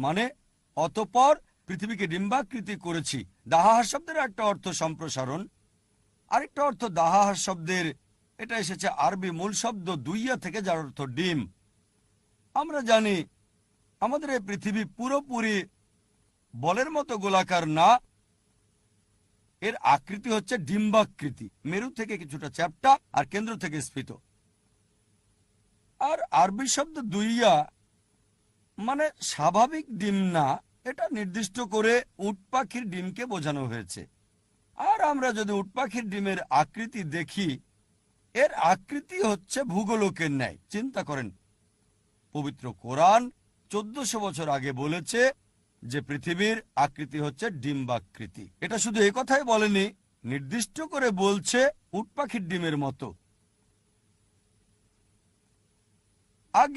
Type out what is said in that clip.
মানে অতঃপর পৃথিবীকে ডিম্বাকৃতি করেছি। দাহাহা শব্দের একটা অর্থ সম্প্রসারণ, আরেকটা অর্থ দাহাহা শব্দের, এটা এসেছে আরবি মূল শব্দ দুইয়া থেকে, যার অর্থ ডিম। আমরা জানি আমাদের এই পৃথিবী পুরোপুরি বলের মতো গোলাকার না, এর আকৃতি হচ্ছে ডিম্বাকৃতি, মেরু থেকে কিছুটা চ্যাপ্টা আর কেন্দ্র থেকে স্ফীত। আর আরবি শব্দ দুইয়া মানে স্বাভাবিক ডিম না, এটা নির্দিষ্ট করে উট পাখির ডিমকে বোঝানো হয়েছে। আর আমরা যদি উট পাখির ডিমের আকৃতি দেখি, এর আকৃতি হচ্ছে ভূগোলকের ন্যায়। চিন্তা করেন, পবিত্র কোরআন 1400 বছর আগে বলেছে যে পৃথিবীর আকৃতি হচ্ছে ডিম্বাকৃতি। এটা শুধু এই কথাই বলেনি, নির্দিষ্ট করে বলছে উট পাখির ডিমের মতো। আগে